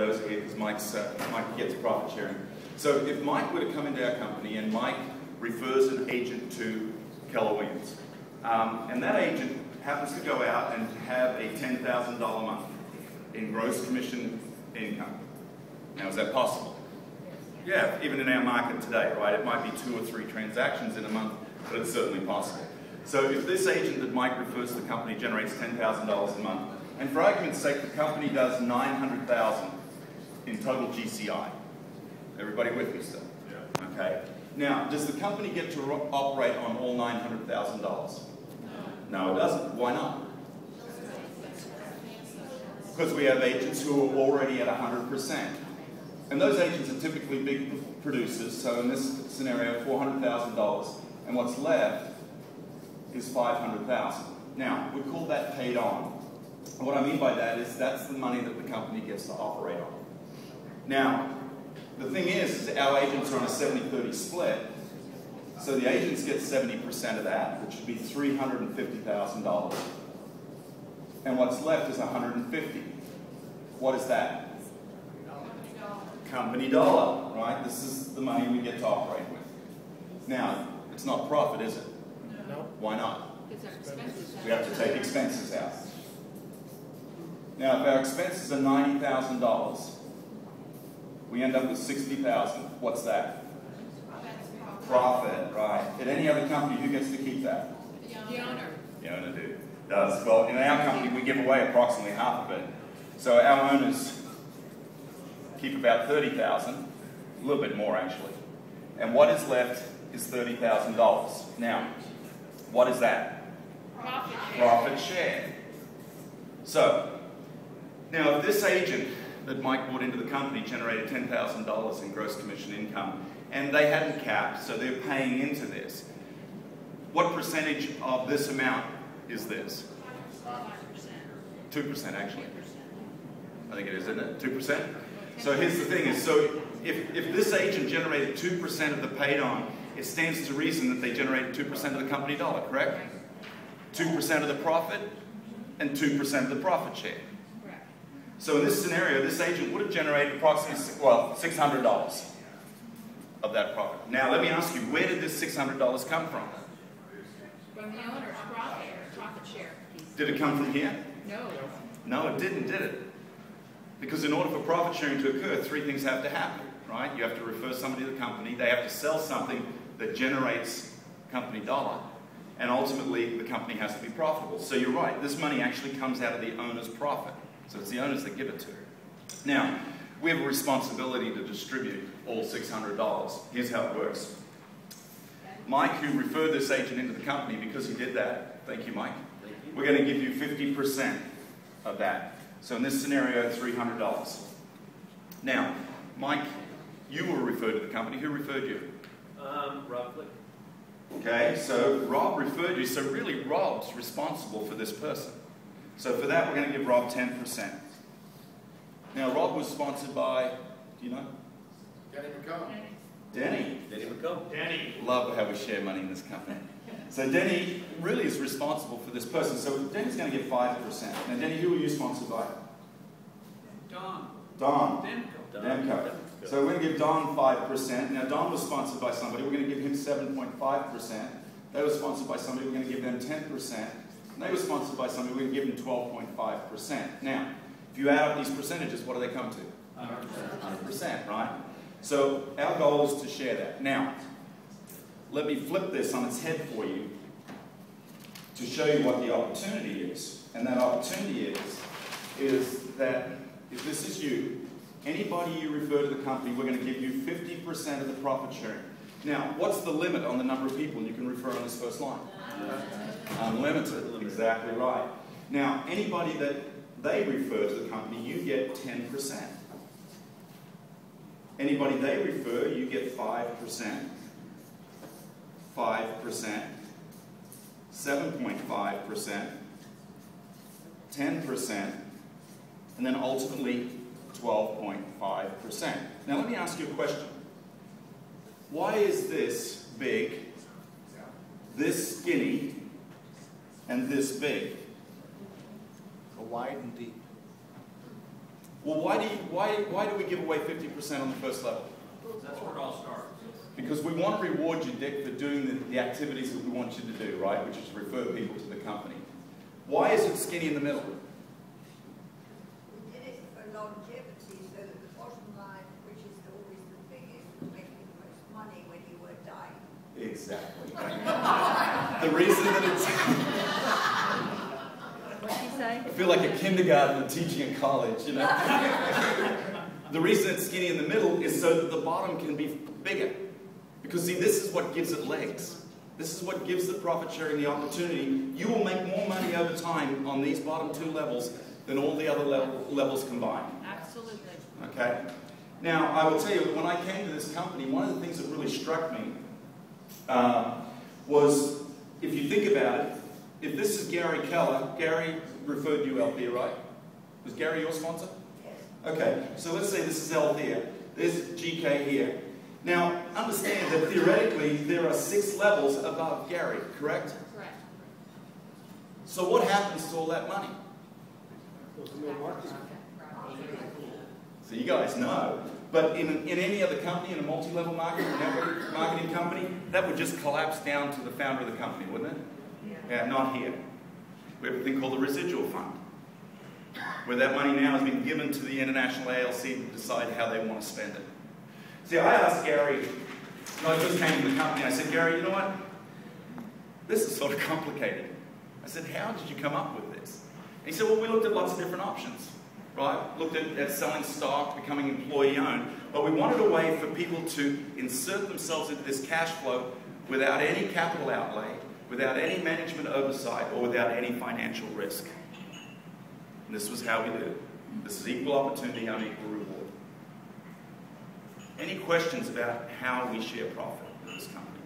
windows here because Mike gets profit sharing. So if Mike were to come into our company and Mike refers an agent to Keller Williams, and that agent happens to go out and have a $10,000 a month in gross commission income. Now, is that possible? Yeah, even in our market today, right? It might be 2 or 3 transactions in a month, but it's certainly possible. So if this agent that Mike refers to the company generates $10,000 a month, and for argument's sake, the company does $900,000 in total GCI. Everybody with me still? Yeah. Okay. Now, does the company get to operate on all $900,000? No, it doesn't. Why not? Because we have agents who are already at 100%. And those agents are typically big producers, so in this scenario, $400,000, and what's left is $500,000. Now, we call that paid on. And what I mean by that is that's the money that the company gets to operate on. Now, the thing is our agents are on a 70-30 split, so the agents get 70% of that, which would be $350,000. And what's left is $150,000. What is that? Company dollar, right? This is the money we get to operate with. Now, it's not profit, is it? No. Why not? Because our expenses. We have to take expenses out. Now, if our expenses are $90,000, we end up with $60,000. What's that? Profit, right. At any other company, who gets to keep that? The owner. The owner does. Well, in our company, we give away approximately half of it. So our owners keep about $30,000, a little bit more actually. And what is left is $30,000. Now, what is that? Profit share. Profit share. So, now if this agent that Mike brought into the company generated $10,000 in gross commission income, and they hadn't capped, so they're paying into this, what percentage of this amount is this? 2% actually. I think it is, isn't it? 2%? So here's the thing is, so if this agent generated 2% of the paid on, it stands to reason that they generated 2% of the company dollar, correct? 2% of the profit and 2% of the profit share. Correct. So in this scenario, this agent would have generated approximately, well, $600 of that profit. Now let me ask you, where did this $600 come from? From the owner's profit share. Did it come from here? No. No, it didn't, did it? Because in order for profit sharing to occur, 3 things have to happen, right? You have to refer somebody to the company, they have to sell something that generates company dollar, and ultimately the company has to be profitable. So you're right, this money actually comes out of the owner's profit. So it's the owners that give it to. Now, we have a responsibility to distribute all $600. Here's how it works. Mike, who referred this agent into the company, because he did that, thank you, Mike, we're going to give you 50% of that. So in this scenario, $300. Now, Mike, you were referred to the company. Who referred you? Rob Flick. Okay, so Rob referred you. So really, Rob's responsible for this person. So for that, we're going to give Rob 10%. Now, Rob was sponsored by, do you know? Denny McComb. Denny. Denny McComb. Denny. Love how we share money in this company. So Denny really is responsible for this person. So Denny's going to get 5%. Now, Denny, who are you sponsored by? Don. Don. Demco. Demco. So we're going to give Don 5%. Now, Don was sponsored by somebody. We're going to give him 7.5%. They were sponsored by somebody. We're going to give them 10%. And they were sponsored by somebody. We're going to give them 12.5%. Now, if you add up these percentages, what do they come to? 100%, right? So our goal is to share that. Now, let me flip this on its head for you to show you what the opportunity is. And that opportunity is that if this is you, anybody you refer to the company, we're going to give you 50% of the profit sharing. Now, what's the limit on the number of people you can refer on this first line? Unlimited. Exactly right. Now, anybody that they refer to the company, you get 10%. Anybody they refer, you get 5%. 5%, 7.5%, 10%, and then ultimately 12.5%. Now let me ask you a question. Why is this big, this skinny, and this big? Wide and deep. Well, why do we give away 50% on the first level? That's where it all starts. Because we want to reward you, Dick, for doing the activities that we want you to do, right? Which is refer people to the company. Why is it skinny in the middle? We did it for longevity, so that the bottom line, which is always the biggest, would make you the most money when you were dying. Exactly. The reason that it's... What'd she say? I feel like a kindergartner teaching in college, you know? The reason it's skinny in the middle is so that the bottom can be bigger. Because see, this is what gives it legs. This is what gives the profit sharing the opportunity. You will make more money over time on these bottom two levels than all the other levels combined. Absolutely. Okay? Now, I will tell you, when I came to this company, one of the things that really struck me was, if you think about it, if this is Gary Keller, Gary referred you Althea, right? Was Gary your sponsor? Yes. Okay, so let's say this is Althea. There's GK here. Now, understand that theoretically, there are 6 levels above Gary, correct? Correct. So what happens to all that money? So you guys know. But in any other company, in a multi-level marketing company, that would just collapse down to the founder of the company, wouldn't it? Yeah, not here. We have a thing called the residual fund, where that money now has been given to the international ALC to decide how they want to spend it. See, I asked Gary, when I just came to the company, I said, Gary, you know what? This is sort of complicated. I said, how did you come up with this? And he said, well, we looked at lots of different options, right? Looked at selling stock, becoming employee-owned, but we wanted a way for people to insert themselves into this cash flow without any capital outlay, without any management oversight, or without any financial risk. And this was how we did it. This is equal opportunity, unequal reward. Any questions about how we share profit in this company?